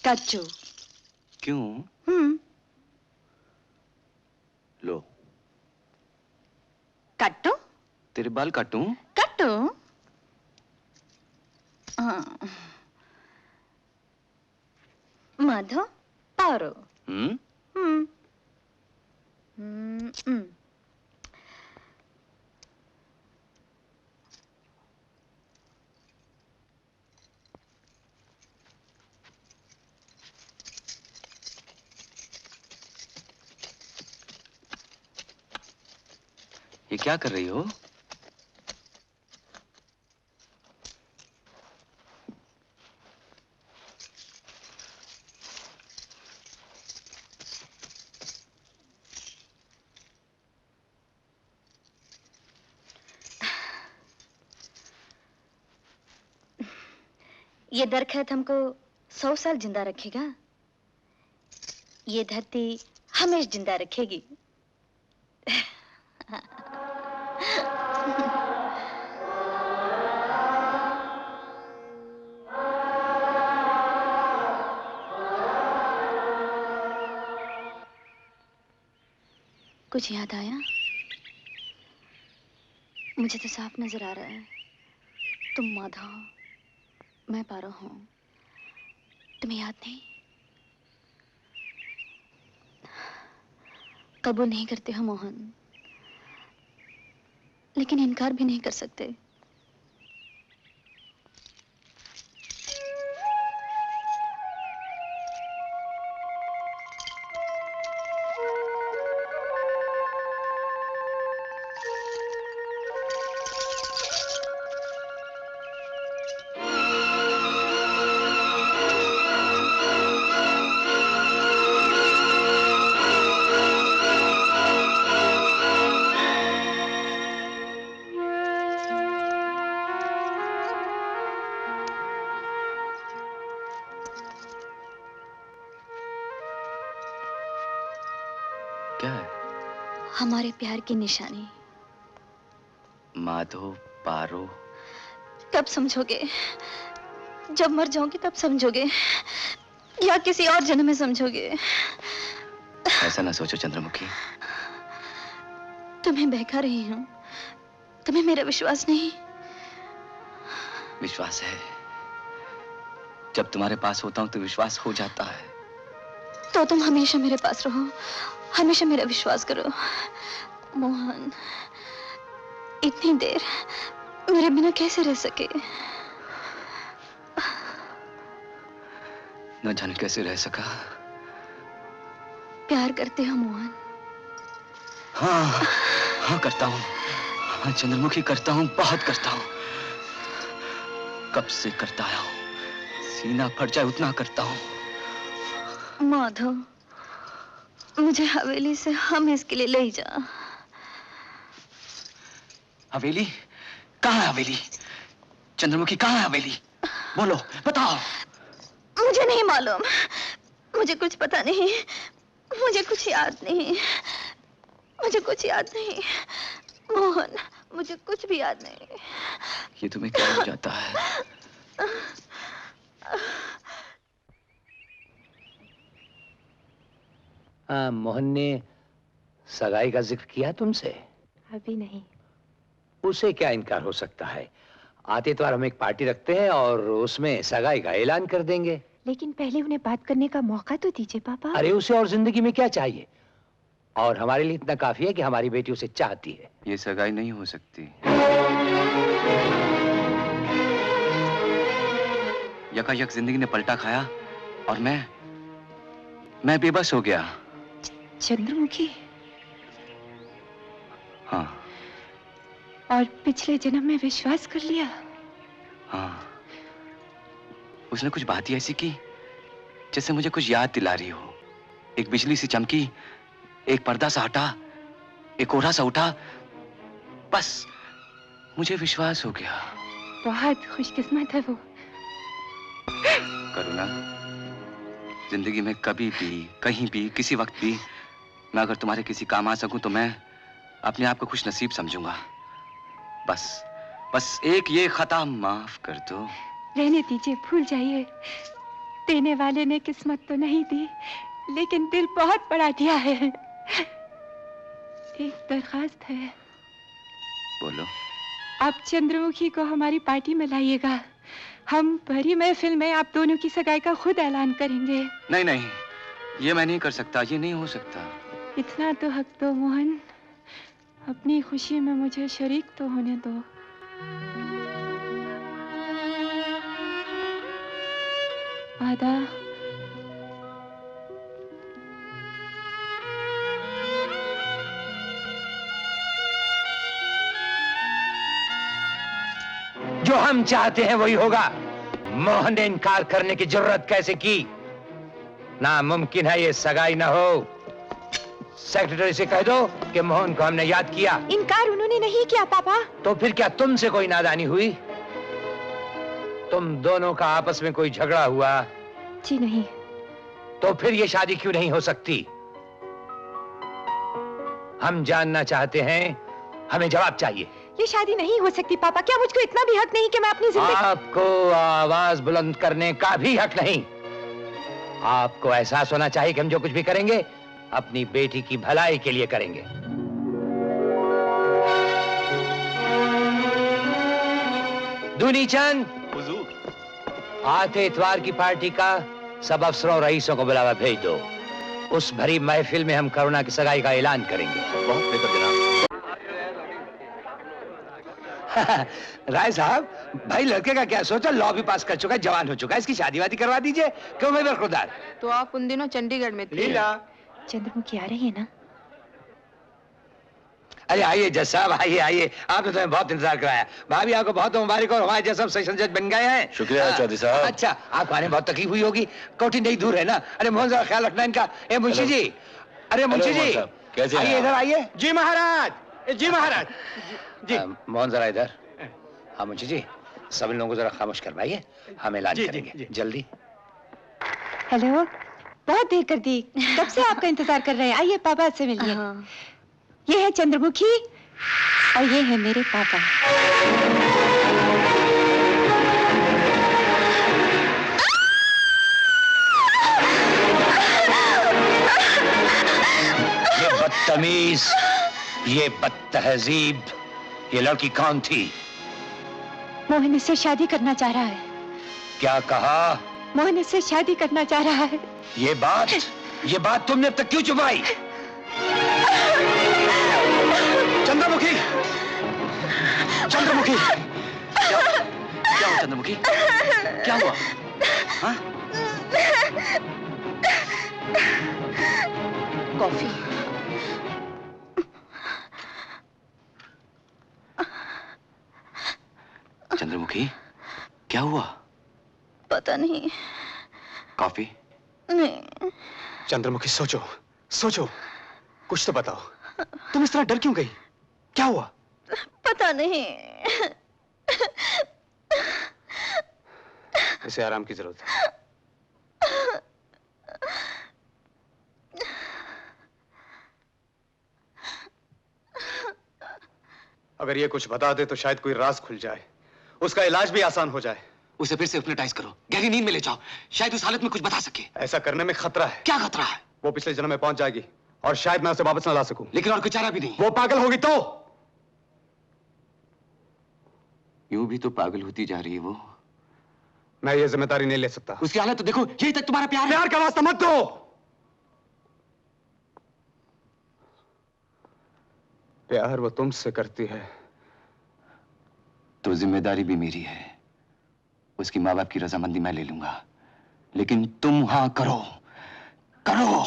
कच्चू। क्यों? लो। कट्टू? तेरे बाल काटूं? कट्टू? मधु पारो। ये क्या कर रही हो? ये दरख्त हमको 100 साल जिंदा रखेगा। ये धरती हमेशा जिंदा रखेगी। कुछ याद आया? मुझे तो साफ नजर आ रहा है तुम माधव, मैं पारो हूं। तुम्हें याद नहीं? कबूल नहीं करते हो मोहन, लेकिन इनकार भी नहीं कर सकते। क्या है? हमारे प्यार की निशानी। माधो पारो। कब समझोगे? जब मर जाओगे तब समझोगे, या किसी और जन्म में समझोगे। ऐसा ना सोचो चंद्रमुखी। तुम्हें बहका रही हूँ, तुम्हें मेरा विश्वास नहीं? विश्वास है। जब तुम्हारे पास होता हूँ तो विश्वास हो जाता है। तो तुम हमेशा मेरे पास रहो, हमेशा मेरा विश्वास करो। मोहन, इतनी देर मेरे बिना कैसे रह सके? न जाने कैसे रह सका। प्यार करते हो मोहन? हाँ, हाँ करता हूँ। हाँ चंद्रमुखी करता हूँ, बहुत करता हूँ। कब से करता आया हूँ, सीना फट जाए उतना करता हूँ। माधव, मुझे हवेली से हम इसके लिए ले जा। हवेली? कहाँ है हवेली? चंद्रमुखी कहाँ है हवेली? बोलो, बताओ। मुझे नहीं मालूम, मुझे कुछ पता नहीं, मुझे कुछ याद नहीं, मुझे कुछ याद नहीं मोहन, मुझे कुछ भी याद नहीं। ये तुम्हें क्या हो जाता है? मोहन ने सगाई का जिक्र किया तुमसे? अभी नहीं। उसे क्या इनकार हो सकता है? आते इतवार हम एक पार्टी रखते हैं और उसमें सगाई का ऐलान कर देंगे। लेकिन पहले उन्हें बात करने का मौका तो दीजिए पापा। अरे उसे और जिंदगी में क्या चाहिए? और हमारे लिए इतना काफी है कि हमारी बेटी उसे चाहती है। ये सगाई नहीं हो सकती। यकायक जिंदगी ने पलटा खाया और मैं बेबस हो गया। चंद्रमुखी? हाँ। और पिछले जन्म में विश्वास कर लिया? हाँ। उसने कुछ बात ही ऐसी की जैसे मुझे कुछ याद दिला रही हो। एक बिजली सी चमकी, एक पर्दा सा हटा, एक कोहरा सा उठा, बस मुझे विश्वास हो गया। बहुत खुशकिस्मत है वो। करुणा, जिंदगी में कभी भी, कहीं भी, किसी वक्त भी मैं अगर तुम्हारे किसी काम आ सकूं तो मैं अपने आप को खुश नसीब समझूंगा। बस एक ये खता माफ कर दो। रहने दीजिए, भूल जाइए। देने वाले ने किस्मत तो नहीं दी, लेकिन दिल बहुत बड़ा दिया है। एक दरखास्त है। बोलो। आप चंद्रमुखी को हमारी पार्टी में लाइएगा। हम भरी महफिल में आप दोनों की सगाई का खुद ऐलान करेंगे। नहीं नहीं, ये मैं नहीं कर सकता, ये नहीं हो सकता। इतना तो हक दो मोहन, अपनी खुशी में मुझे शरीक तो होने दो। वादा। जो हम चाहते हैं वही होगा। मोहन ने इनकार करने की जरूरत कैसे की? नामुमकिन है ये सगाई ना हो। सेक्रेटरी से कह दो कि मोहन को हमने याद किया। इनकार उन्होंने नहीं किया पापा। तो फिर क्या तुमसे कोई नादानी हुई? तुम दोनों का आपस में कोई झगड़ा हुआ? जी नहीं। तो फिर ये शादी क्यों नहीं हो सकती? हम जानना चाहते हैं, हमें जवाब चाहिए। ये शादी नहीं हो सकती पापा। क्या मुझको इतना भी हक नहीं कि मैं अपनी जिंदगी... आपको आवाज बुलंद करने का भी हक नहीं। आपको एहसास होना चाहिए कि हम जो कुछ भी करेंगे अपनी बेटी की भलाई के लिए करेंगे। दूनी चंद, हुजूर। आते इतवार की पार्टी का सब अफसरों और रईसों को बुलावा भेज दो। उस भरी महफिल में हम करुणा की सगाई का ऐलान करेंगे। बहुत बेहतर जनाब। राय साहब, भाई लड़के का क्या सोचा? लॉ भी पास कर चुका है, जवान हो चुका है, इसकी शादी वादी करवा दीजिए। क्यों भाई बरखुरदार? तो आप उन दिनों चंडीगढ़ में थे। लीला। चंद्रमुखी आ रही है ना? अरे आइए जज साहब, आइए आइए। आपने तो बहुत इंतजार कराया। भाभी आपको बहुत मुबारक और हमारे जज सेशन जज बन गए हैं। शुक्रिया चौधरी साहब। अच्छा, आपको आने में बहुत तकलीफ हुई होगी, कोठी नहीं दूर है ना? अरे मोहन जरा ख्याल रखना इनका। ए मुंशी जी, अरे मुंशी जी, कैसे हैं आइए आप? इधर आइए। जी महाराज, जी महाराज। जी मोहन जरा इधर। हाँ मुंशी जी, सब इन लोगों को जरा खामोश करवाइए, हम ऐलान जी, करेंगे जी। जल्दी। हेलो, बहुत देर कर दी, कब से आपका इंतजार कर रहे हैं। आइए पापा से मिलिए। हाँ। ये है चंद्रमुखी और ये है मेरे पापा। ये बदतमीज, ये बदतहजीब, ये लड़की कौन थी? मोहन इससे शादी करना चाह रहा है। क्या कहा? मोहन इससे शादी करना चाह रहा है। ये बात तुमने अब तक क्यों छुपाई? चंद्रमुखी, चंद्रमुखी, क्या हुआ चंद्रमुखी? क्या हुआ? हाँ? कॉफी। चंद्रमुखी, क्या हुआ? पता नहीं। कॉफी? नहीं। चंद्रमुखी, सोचो सोचो, कुछ तो बताओ। तुम इस तरह डर क्यों गई? क्या हुआ? पता नहीं। इसे आराम की जरूरत है। अगर ये कुछ बता दे तो शायद कोई राज खुल जाए, उसका इलाज भी आसान हो जाए। उसे फिर से हिप्नोटाइज करो, गहरी नींद में ले जाओ, शायद उस हालत में कुछ बता सके। ऐसा करने में खतरा है। क्या खतरा है? वो पिछले जन्म में पहुंच जाएगी और शायद मैं उसे वापस न ला सकूं। लेकिन और कोई चारा भी नहीं। वो पागल होगी तो? यूं भी तो पागल होती जा रही है वो। मैं ये जिम्मेदारी नहीं ले सकता। उसकी हालत तो देखो, यही तक तुम्हारा प्यार है। प्यार का वास्ता मत दो। प्यार वो तुमसे करती है तो जिम्मेदारी भी मेरी है। उसकी माँ बाप की रजामंदी मैं ले लूंगा, लेकिन तुम हाँ करो, करो।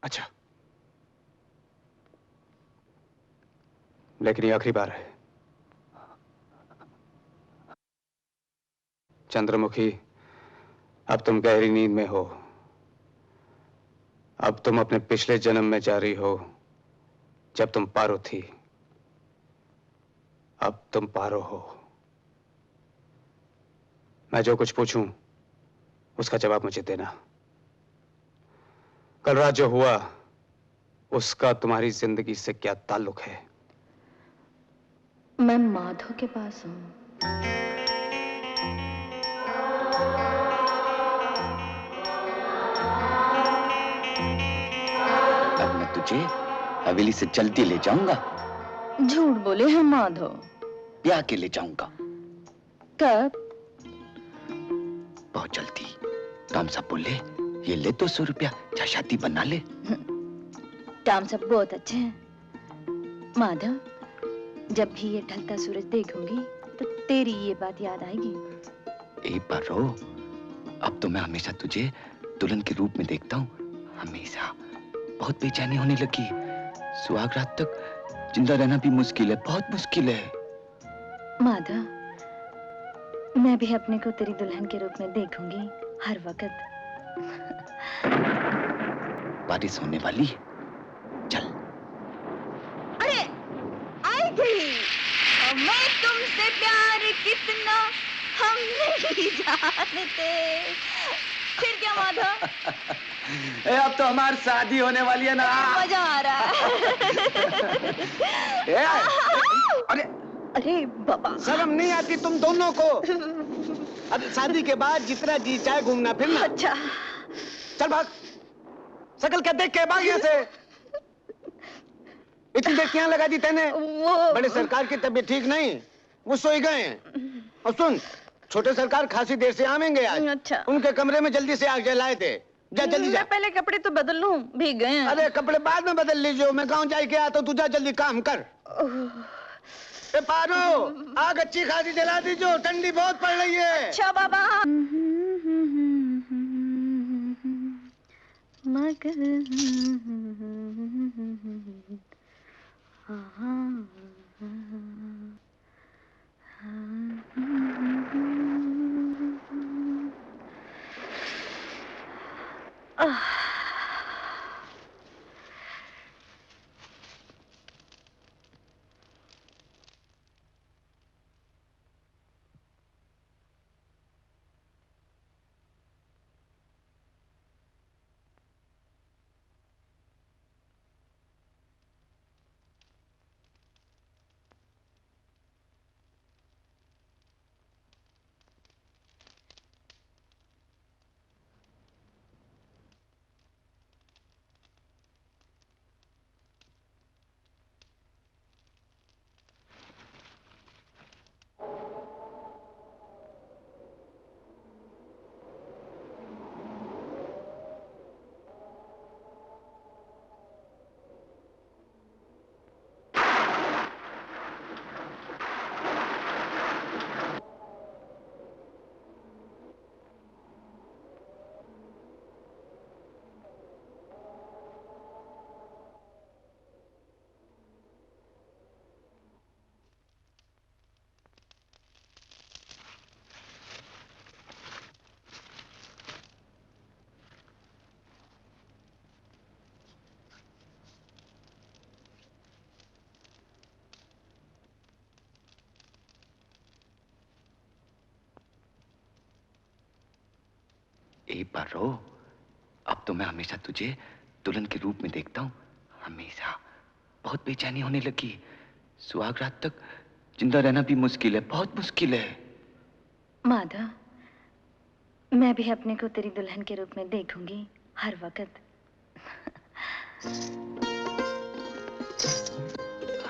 अच्छा, लेकिन ये आखिरी बार है। चंद्रमुखी, अब तुम गहरी नींद में हो। अब तुम अपने पिछले जन्म में जा रही हो, जब तुम पारो थी। अब तुम पारो हो। मैं जो कुछ पूछूं उसका जवाब मुझे देना। कल रात जो हुआ उसका तुम्हारी जिंदगी से क्या ताल्लुक है? मैं माधव के पास हूँ। तुझे हवेली से जल्दी ले जाऊंगा। झूठ बोले हैं माधव। ब्याह के ले जाऊंगा। कब? बहुत जल्दी। काम सब बोले ये ले 200 रुपया, जा शादी बना ले। काम सब बहुत अच्छे हैं माधव। जब भी ये ढलता सूरज देखूंगी तो तेरी ये बात याद आएगी। एक बार रो, अब तो मैं हमेशा तुझे दुल्हन के रूप में देखता हूँ, हमेशा। बहुत बेचैनी होने लगी। सुहाग रात तक जिंदा रहना भी मुश्किल है, बहुत मुश्किल है। माधव, मैं भी अपने को तेरी दुल्हन के रूप में देखूंगी हर वक्त। बारिश होने वाली है, चल। अरे आई गई। मैं तुमसे प्यार कितना हम नहीं जानते। फिर क्या माधव? अब तो हमारी शादी होने वाली है ना। मजा आ रहा है। अरे अरे बाबा, शर्म नहीं आती तुम दोनों को? अब शादी के बाद जितना जी चाहे घूमना फिरना। अच्छा चल भाग, शकल क्या देख के भाग यहाँ से। इतनी देर क्या लगा दी तेने? वो बड़े सरकार की तबीयत ठीक नहीं, वो सोई गए हैं। और सुन, छोटे सरकार खासी देर से आवेंगे आज। अच्छा। उनके कमरे में जल्दी से आग जलाए थे। जा जल्दी जा। मैं पहले कपड़े तो बदल लूं, भीग गए हैं। अरे कपड़े बाद में बदल लीजिए, मैं गांव जाके आता हूँ, तू जा जल्दी काम कर। ए पारो, आग अच्छी खासी जला दीजिए, ठंडी बहुत पड़ रही है। अच्छा बाबा। मगर एक बार रो, अब तो मैं हमेशा तुझे दुल्हन के रूप में देखता हूँ, हमेशा। बहुत बेचैनी होने लगी। सुहाग रात तक जिंदा रहना भी मुश्किल है, बहुत मुश्किल है। माधव, मैं भी अपने को तेरी दुल्हन के रूप में देखूंगी हर वक्त।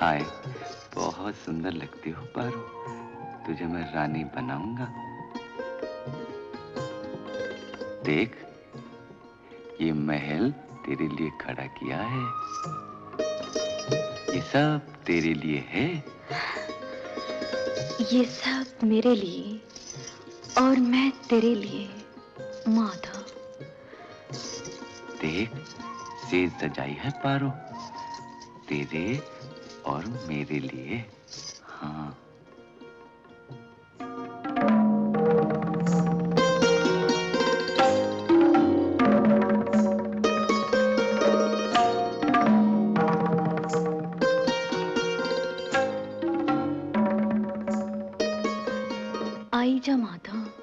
हाय, बहुत सुंदर लगती हो पारो। तुझे मैं रानी बनाऊंगा। देख, ये महल तेरे लिए खड़ा किया है। ये सब तेरे लिए है। ये सब मेरे लिए और मैं तेरे लिए माधव। देख, सेज सजाई है पारो, तेरे और मेरे लिए। हाँ। आई जा माधव।